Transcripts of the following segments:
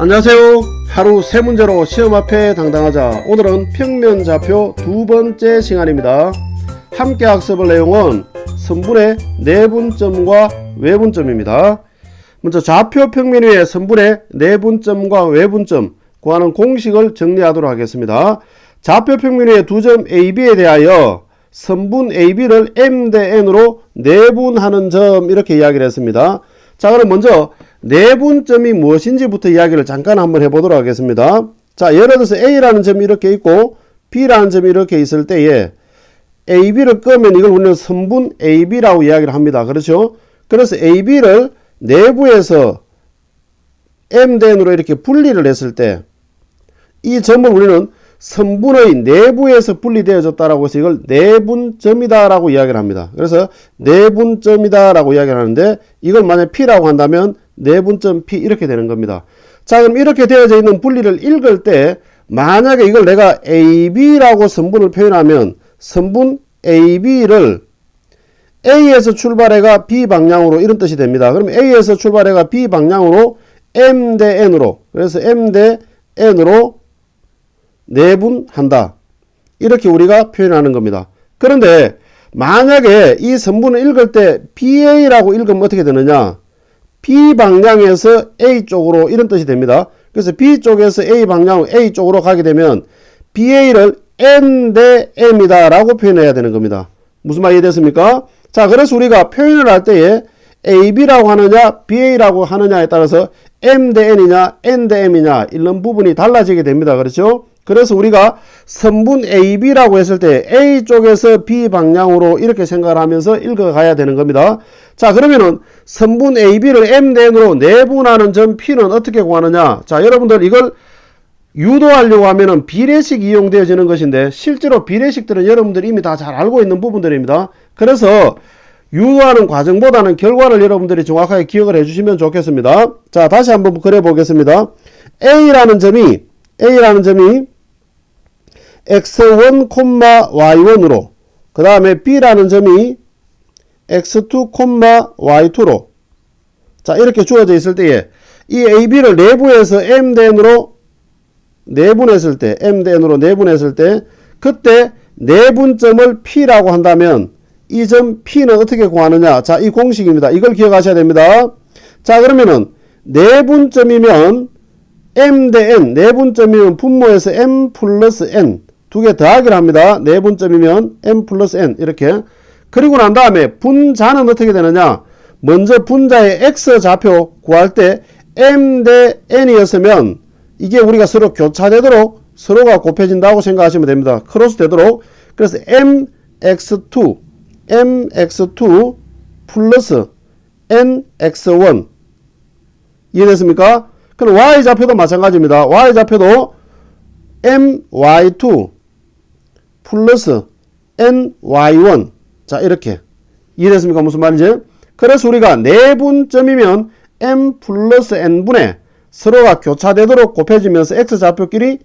안녕하세요. 하루 세 문제로 시험 앞에 당당하자. 오늘은 평면좌표 두 번째 시간입니다. 함께 학습할 내용은 선분의 내분점과 외분점입니다. 먼저 좌표 평면 위에 선분의 내분점과 외분점 구하는 공식을 정리하도록 하겠습니다. 좌표 평면 위에 두 점 AB에 대하여 선분 AB를 M 대 N으로 내분하는 점, 이렇게 이야기를 했습니다. 자, 그럼 먼저 내분점이 무엇인지부터 이야기를 잠깐 한번 해보도록 하겠습니다. 자, 예를 들어서 A라는 점이 이렇게 있고 B라는 점이 이렇게 있을 때에 AB를 끄면 이걸 우리는 선분 AB라고 이야기를 합니다. 그렇죠? 그래서 AB를 내부에서 M 대 N으로 이렇게 분리를 했을 때 이 점을 우리는 선분의 내부에서 분리되어졌다라고 해서 이걸 내분점이다 라고 이야기를 합니다. 그래서 내분점이다 라고 이야기를 하는데, 이걸 만약 P라고 한다면 내분점 P 이렇게 되는 겁니다. 자, 그럼 이렇게 되어져 있는 분리를 읽을 때 만약에 이걸 내가 AB라고 선분을 표현하면 선분 AB를 A에서 출발해가 B 방향으로, 이런 뜻이 됩니다. 그럼 A에서 출발해가 B 방향으로 M 대 N으로, 그래서 M 대 N으로 내분한다, 이렇게 우리가 표현하는 겁니다. 그런데 만약에 이 선분을 읽을 때 BA라고 읽으면 어떻게 되느냐, B 방향에서 A 쪽으로, 이런 뜻이 됩니다. 그래서 B 쪽에서 A 방향 A 쪽으로 가게 되면 BA를 N 대 M이다 라고 표현해야 되는 겁니다. 무슨 말 이해됐습니까? 자, 그래서 우리가 표현을 할 때에 AB라고 하느냐 BA라고 하느냐에 따라서 M 대 N이냐 N 대 M이냐 이런 부분이 달라지게 됩니다. 그렇죠? 그래서 우리가 선분 AB라고 했을 때 A 쪽에서 B 방향으로 이렇게 생각을 하면서 읽어가야 되는 겁니다. 자, 그러면은 선분 AB를 M 대 N으로 내분하는 점 P는 어떻게 구하느냐. 자, 여러분들 이걸 유도하려고 하면은 비례식 이용되어지는 것인데, 실제로 비례식들은 여러분들이 이미 다 잘 알고 있는 부분들입니다. 그래서 유도하는 과정보다는 결과를 여러분들이 정확하게 기억을 해주시면 좋겠습니다. 자, 다시 한번 그려 보겠습니다. A라는 점이 x1, y1으로, 그 다음에 B라는 점이 x2, y2로, 자, 이렇게 주어져 있을 때에 이 AB를 내부에서 M 대 N으로 내분했을 때, M 대 N으로 내분했을 때, 그때 내분점을 P라고 한다면 이 점 P는 어떻게 구하느냐. 자, 이 공식입니다. 이걸 기억하셔야 됩니다. 자, 그러면은 내분점이면 M 대 N, 내분점이면 분모에서 M 플러스 N 두 개 더하기를 합니다. 내분점이면 M 플러스 N 이렇게. 그리고 난 다음에 분자는 어떻게 되느냐. 먼저 분자의 X 좌표 구할 때 M 대 N이었으면 이게 우리가 서로 교차되도록 서로가 곱해진다고 생각하시면 됩니다. 크로스 되도록. 그래서 MX2 플러스 NX1 이해됐습니까? 그럼 Y좌표도 마찬가지입니다. Y좌표도 MY2 플러스 NY1. 자, 이렇게. 이해됐습니까? 무슨 말인지? 그래서 우리가 내분점이면 M 플러스 N분의 서로가 교차되도록 곱해지면서 X좌표끼리,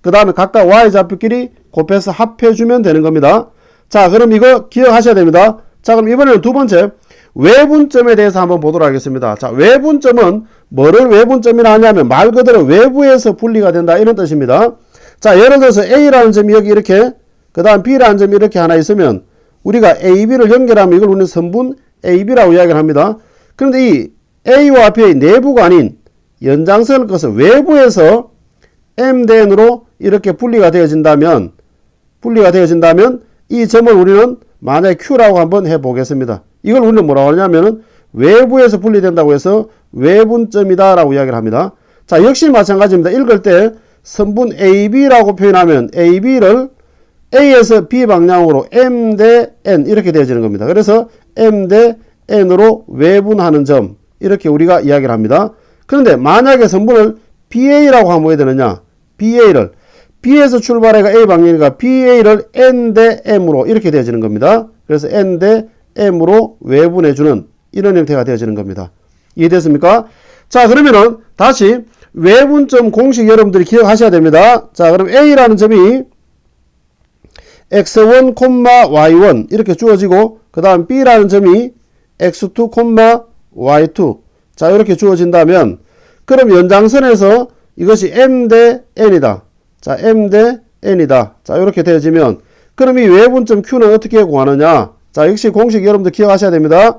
그 다음에 각각 Y좌표끼리 곱해서 합해주면 되는 겁니다. 자, 그럼 이거 기억하셔야 됩니다. 자, 그럼 이번에는 두 번째 외분점에 대해서 한번 보도록 하겠습니다. 자, 외분점은 뭐를 외분점이라 하냐면 말 그대로 외부에서 분리가 된다, 이런 뜻입니다. 자, 예를 들어서 A라는 점이 여기 이렇게, 그 다음 B라는 점이 이렇게 하나 있으면 우리가 AB를 연결하면 이걸 우리는 선분 AB라고 이야기를 합니다. 그런데 이 A와 B의 내부가 아닌 연장선을 꺼서 외부에서 M 대 N으로 이렇게 분리가 되어진다면 이 점을 우리는 만약에 Q라고 한번 해보겠습니다. 이걸 우리는 뭐라고 하냐면은 외부에서 분리된다고 해서 외분점이다 라고 이야기를 합니다. 자, 역시 마찬가지입니다. 읽을 때 선분 AB라고 표현하면 AB를 A에서 B 방향으로 M 대 N 이렇게 되어지는 겁니다. 그래서 M 대 N으로 외분하는 점, 이렇게 우리가 이야기를 합니다. 그런데 만약에 선분을 BA라고 하면 뭐 해야 되느냐. BA를 B에서 출발해가 A 방향이니까 BA를 N 대 M으로 이렇게 되어지는 겁니다. 그래서 N 대 M으로 외분해주는 이런 형태가 되어지는 겁니다. 이해됐습니까? 자, 그러면은 다시 외분점 공식 여러분들이 기억하셔야 됩니다. 자, 그럼 A라는 점이 x1, y1 이렇게 주어지고, 그 다음 B라는 점이 x2, y2 자, 이렇게 주어진다면 그럼 연장선에서 이것이 m 대 n이다. 자, m 대 n이다. 자, 이렇게 되어지면 그럼 이 외분점 q는 어떻게 구하느냐? 자, 역시 공식 여러분들 기억하셔야 됩니다.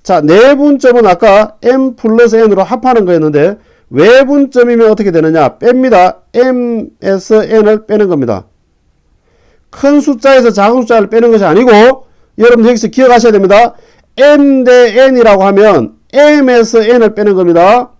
자, 내분점은 아까 m 플러스 n으로 합하는 거였는데 외분점이면 어떻게 되느냐? 뺍니다. m에서 n을 빼는 겁니다. 큰 숫자에서 작은 숫자를 빼는 것이 아니고 여러분들 여기서 기억하셔야 됩니다. m 대 n이라고 하면 m에서 n을 빼는 겁니다.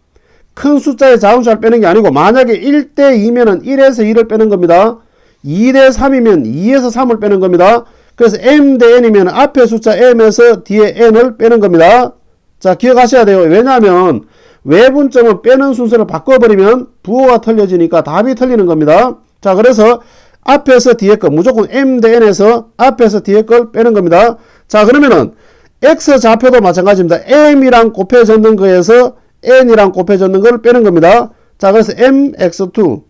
큰 숫자에 작은 숫자를 빼는 게 아니고 만약에 1대 2면은 1에서 2를 빼는 겁니다. 2대 3이면 2에서 3을 빼는 겁니다. 그래서 m 대 n이면 앞에 숫자 m에서 뒤에 n을 빼는 겁니다. 자, 기억하셔야 돼요. 왜냐하면 외분점은 빼는 순서를 바꿔버리면 부호가 틀려지니까 답이 틀리는 겁니다. 자, 그래서 앞에서 뒤에 거 무조건 m 대 n에서 앞에서 뒤에 걸 빼는 겁니다. 자, 그러면은 x 좌표도 마찬가지입니다. m이랑 곱해졌는 거에서 n이랑 곱해졌는 걸 빼는 겁니다. 자, 그래서 mx2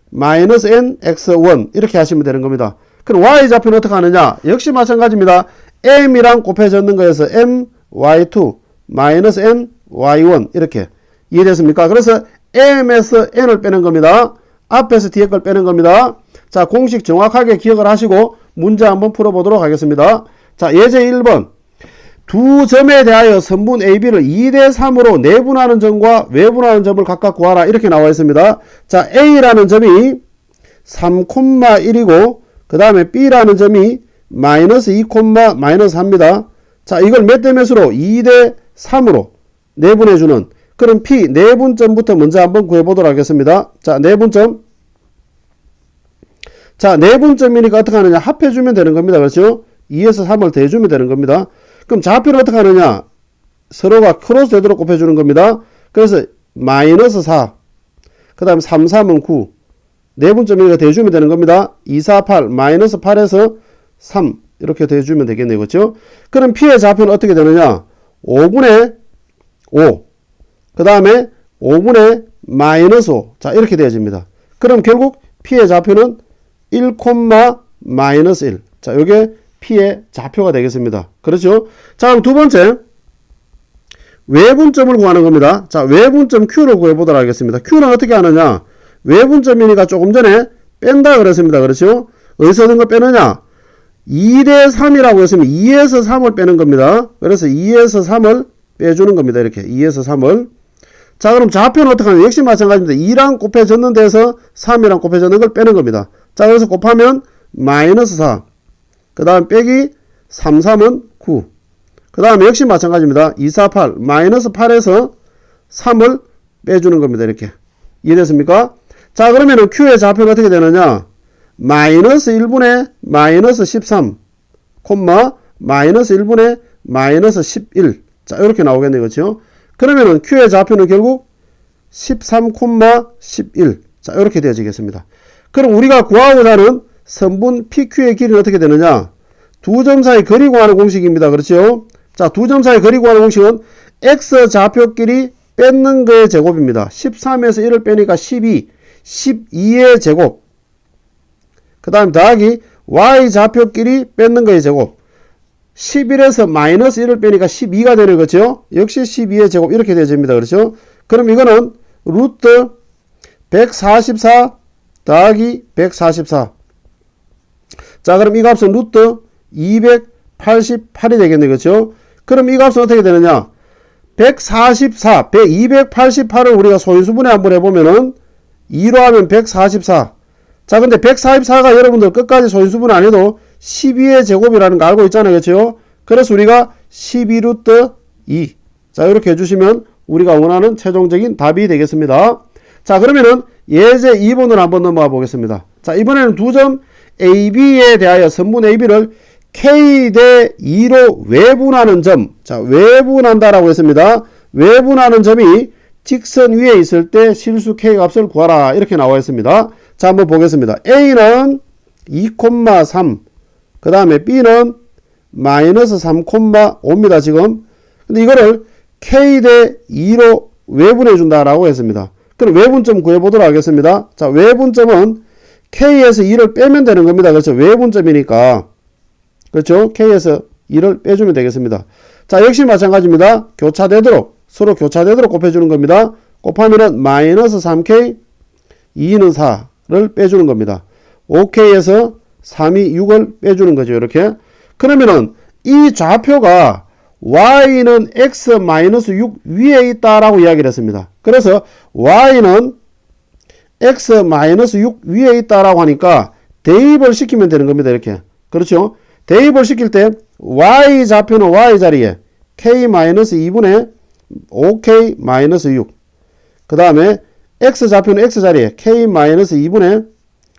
마이너스 nx1 이렇게 하시면 되는 겁니다. 그럼 y 좌표는 어떻게 하느냐? 역시 마찬가지입니다. m이랑 곱해졌는 거에서 my2 마이너스 ny1 이렇게 이해됐습니까? 그래서 m에서 n을 빼는 겁니다. 앞에서 뒤에 걸 빼는 겁니다. 자, 공식 정확하게 기억을 하시고 문제 한번 풀어보도록 하겠습니다. 자, 예제 1번. 두 점에 대하여 선분 AB를 2대 3으로 내분하는 점과 외분하는 점을 각각 구하라. 이렇게 나와 있습니다. 자, A라는 점이 3,1이고 그 다음에 B라는 점이 마이너스 2, 마이너스 4입니다. 자, 이걸 몇 대 몇으로? 2대 3으로 내분해주는 그럼 P 내분점부터 먼저 한번 구해보도록 하겠습니다. 자, 내분점. 자, 내분점이니까 어떻게 하느냐? 합해주면 되는 겁니다. 그렇죠? 2에서 3을 더해주면 되는 겁니다. 그럼 좌표를 어떻게 하느냐? 서로가 크로스 되도록 곱해주는 겁니다. 그래서 마이너스 4. 그 다음 3, 3은 9. 내분점이니까 더해주면 되는 겁니다. 2, 4, 8. 마이너스 8에서 3. 이렇게 더해주면 되겠네요. 그렇죠? 그럼 P의 좌표는 어떻게 되느냐? 5분의 5. 그 다음에 5분의 마이너스 5. 자, 이렇게 되어집니다. 그럼 결국 P의 좌표는 1, 마이너스 1. 자, 요게 P의 좌표가 되겠습니다. 그렇죠? 자, 그럼 두 번째. 외분점을 구하는 겁니다. 자, 외분점 Q를 구해보도록 하겠습니다. Q는 어떻게 하느냐? 외분점이니까 조금 전에 뺀다 그랬습니다. 그렇죠? 어디서 든 거 빼느냐? 2대 3이라고 했으면 2에서 3을 빼는 겁니다. 그래서 2에서 3을 빼주는 겁니다. 이렇게 2에서 3을. 자, 그럼 좌표는 어떻게 하냐? 역시 마찬가지입니다. 2랑 곱해졌는 데서 3이랑 곱해졌는 걸 빼는 겁니다. 자, 그래서 곱하면 마이너스 4. 그 다음 빼기 3, 3은 9. 그 다음에 역시 마찬가지입니다. 2, 4, 8. 마이너스 8에서 3을 빼주는 겁니다. 이렇게. 이해됐습니까? 자, 그러면은 Q의 좌표가 어떻게 되느냐? 마이너스 1분의 마이너스 13, 마이너스 1분의 마이너스 11. 자, 이렇게 나오겠네요. 그렇죠? 그러면은 Q의 좌표는 결국 13, 11. 자, 이렇게 되어지겠습니다. 그럼 우리가 구하고자 하는 선분 PQ의 길이는 어떻게 되느냐? 두 점 사이 거리 구하는 공식입니다. 그렇죠? 자, 두 점 사이 거리 구하는 공식은 X 좌표끼리 뺏는 거의 제곱입니다. 13에서 1을 빼니까 12, 12의 제곱. 그 다음 더하기 Y 좌표끼리 뺏는 거의 제곱. 11에서 마이너스 1을 빼니까 12가 되는 거죠. 역시 12의 제곱 이렇게 되어집니다. 그렇죠? 그럼 이거는 루트 144 더하기 144. 자, 그럼 이 값은 루트 288이 되겠네. 그렇죠? 그럼 이 값은 어떻게 되느냐? 144, 288을 우리가 소인수분해 한번 해보면은 2로 하면 144. 자, 근데 144가 여러분들 끝까지 소인수분해 안 해도 12의 제곱이라는 거 알고 있잖아요. 그렇죠? 그래서 우리가 12루트 2. 자, 이렇게 해주시면 우리가 원하는 최종적인 답이 되겠습니다. 자, 그러면은 예제 2번으로 한번 넘어가 보겠습니다. 자, 이번에는 두 점 AB에 대하여 선분 AB를 K 대 2로 외분하는 점. 자, 외분한다라고 했습니다. 외분하는 점이 직선 위에 있을 때 실수 K 값을 구하라. 이렇게 나와 있습니다. 자, 한번 보겠습니다. A는 2,3. 그 다음에 B는 마이너스 3,5입니다. 지금. 근데 이거를 K 대 2로 외분해 준다라고 했습니다. 그럼 외분점 구해보도록 하겠습니다. 자, 외분점은 K에서 2를 빼면 되는 겁니다. 그렇죠? 외분점이니까. 그렇죠? K에서 2를 빼주면 되겠습니다. 자, 역시 마찬가지입니다. 교차되도록, 서로 교차되도록 곱해주는 겁니다. 곱하면은 마이너스 3K 2는 4를 빼주는 겁니다. 5K에서 3이 6을 빼주는 거죠. 이렇게. 그러면은 이 좌표가 Y는 X-6 위에 있다라고 이야기를 했습니다. 그래서 Y는 X-6 위에 있다라고 하니까 대입을 시키면 되는 겁니다. 이렇게. 그렇죠? 대입을 시킬 때 Y 좌표는 Y 자리에 K-2분의 5K-6. 그 다음에 X 좌표는 X 자리에 K-2분의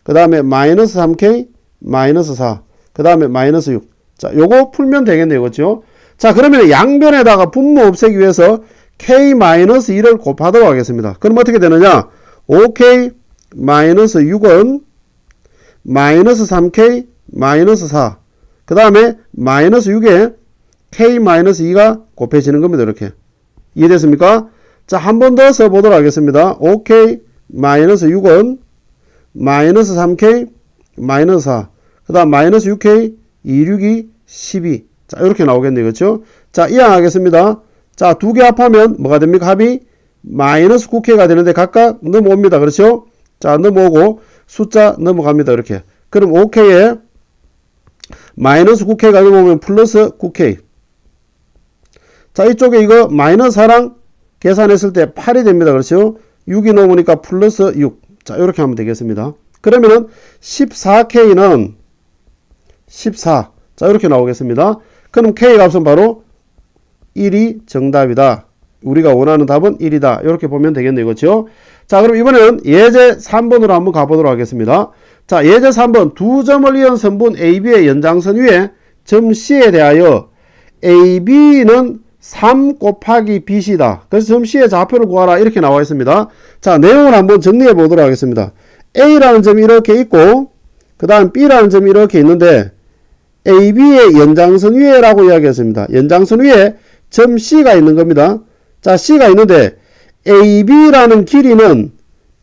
그 다음에 마이너스 3K 마이너스 4. 그 다음에 마이너스 6. 자, 요거 풀면 되겠네요. 그렇죠? 자, 그러면 양변에다가 분모 없애기 위해서 K-2를 곱하도록 하겠습니다. 그럼 어떻게 되느냐? 5K 마이너스 6은 마이너스 3K 마이너스 4. 그 다음에 마이너스 6에 K-2가 곱해지는 겁니다. 이렇게. 이해됐습니까? 자, 한 번 더 써보도록 하겠습니다. 5K 마이너스 6은 마이너스 3K 마이너스 4. 그 다음 마이너스 6K 262 12. 자, 이렇게 나오겠네요. 그렇죠? 자, 이항하겠습니다. 자, 두 개 합하면 뭐가 됩니까? 합이 마이너스 9K가 되는데 각각 넘어옵니다. 그렇죠? 자, 넘어오고 숫자 넘어갑니다. 이렇게. 그럼 5K에 마이너스 9K가 넘어오면 플러스 9K. 자, 이쪽에 이거 마이너스 4랑 계산했을 때 8이 됩니다. 그렇죠? 6이 넘으니까 플러스 6. 자, 이렇게 하면 되겠습니다. 그러면은 14K는 14. 자, 이렇게 나오겠습니다. 그럼 K 값은 바로 1이 정답이다. 우리가 원하는 답은 1이다. 이렇게 보면 되겠네요. 그렇죠? 자, 그럼 이번에는 예제 3번으로 한번 가보도록 하겠습니다. 자, 예제 3번 두 점을 이은 선분 AB의 연장선 위에 점 C에 대하여 AB는 3 곱하기 BC다. 그래서 점 C의 좌표를 구하라. 이렇게 나와 있습니다. 자, 내용을 한번 정리해 보도록 하겠습니다. A라는 점이 이렇게 있고 그 다음 B라는 점이 이렇게 있는데 AB의 연장선 위에라고 이야기했습니다. 연장선 위에 점 C가 있는 겁니다. 자, C가 있는데 AB라는 길이는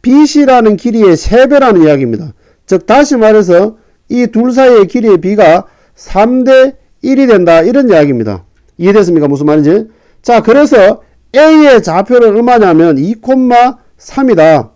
BC라는 길이의 3배라는 이야기입니다. 즉 다시 말해서 이 둘 사이의 길이의 B가 3대 1이 된다. 이런 이야기입니다. 이해됐습니까? 무슨 말인지? 자, 그래서 A의 좌표는 얼마냐면 2,3이다.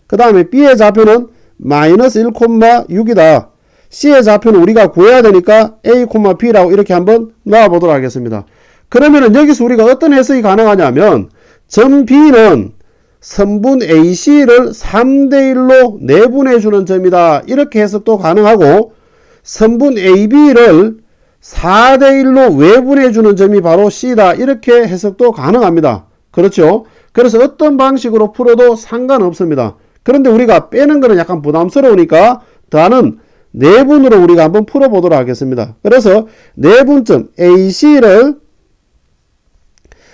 그 다음에 B의 좌표는 마이너스 1,6이다. C의 좌표는 우리가 구해야 되니까 A, B라고 이렇게 한번 넣어보도록 하겠습니다. 그러면은 여기서 우리가 어떤 해석이 가능하냐면 점 B는 선분 AC를 3대1로 내분해주는 점이다. 이렇게 해석도 가능하고 선분 AB를 4대1로 외분해주는 점이 바로 C다. 이렇게 해석도 가능합니다. 그렇죠? 그래서 어떤 방식으로 풀어도 상관없습니다. 그런데 우리가 빼는 거는 약간 부담스러우니까 다는 내분으로 우리가 한번 풀어보도록 하겠습니다. 그래서 내분점 AC를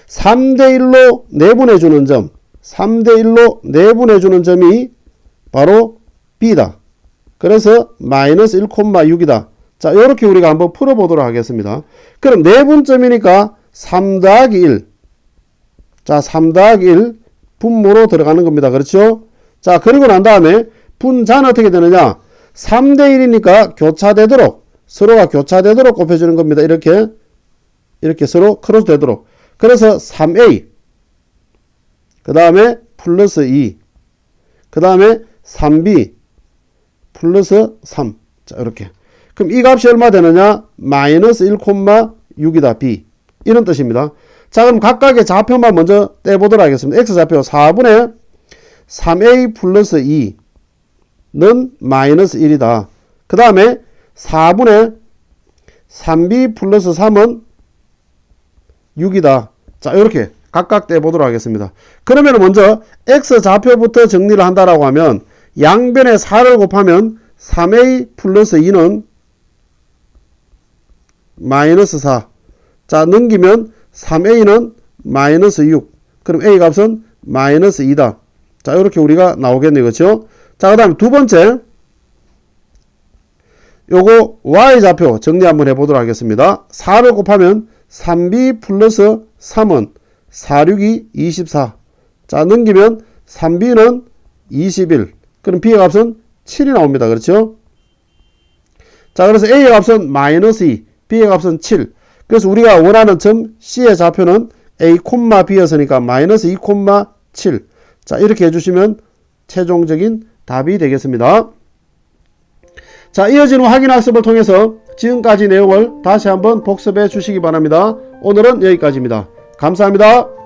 3대1로 내분해주는 점, 3대1로 내분해주는 점이 바로 B다. 그래서 마이너스 1,6이다. 자, 이렇게 우리가 한번 풀어보도록 하겠습니다. 그럼 내분점이니까 3 더하기 1. 자, 3 더하기 1 분모로 들어가는 겁니다. 그렇죠? 자, 그리고 난 다음에 분자는 어떻게 되느냐? 3대 1이니까 교차되도록, 서로가 교차되도록 곱해주는 겁니다. 이렇게 서로 크로스 되도록. 그래서 3A. 그 다음에 플러스 2. 그 다음에 3B. 플러스 3. 자, 이렇게. 그럼 이 값이 얼마 되느냐? 마이너스 1,6이다. B. 이런 뜻입니다. 자, 그럼 각각의 좌표만 먼저 떼보도록 하겠습니다. X좌표 4분의 3A 플러스 2는 마이너스 1이다. 그 다음에 4분의 3B 플러스 3은 6이다. 자, 이렇게 각각 떼보도록 하겠습니다. 그러면 먼저 X좌표부터 정리를 한다라고 하면 양변에 4를 곱하면 3A 플러스 2는 마이너스 4. 자, 넘기면 3A는 마이너스 6. 그럼 A 값은 마이너스 2다. 자, 이렇게 우리가 나오겠네요. 그렇죠? 자, 그 다음 두 번째. 요거 Y좌표 정리 한번 해보도록 하겠습니다. 4를 곱하면 3B 플러스 3은 4, 6이 24. 자, 넘기면 3B는 21. 그럼 B의 값은 7이 나옵니다. 그렇죠? 자, 그래서 A의 값은 마이너스 2. B의 값은 7. 그래서 우리가 원하는 점 C의 좌표는 A, B였으니까 마이너스 2,7. 자, 이렇게 해주시면 최종적인 답이 되겠습니다. 자, 이어지는 확인학습을 통해서 지금까지 내용을 다시 한번 복습해 주시기 바랍니다. 오늘은 여기까지입니다. 감사합니다.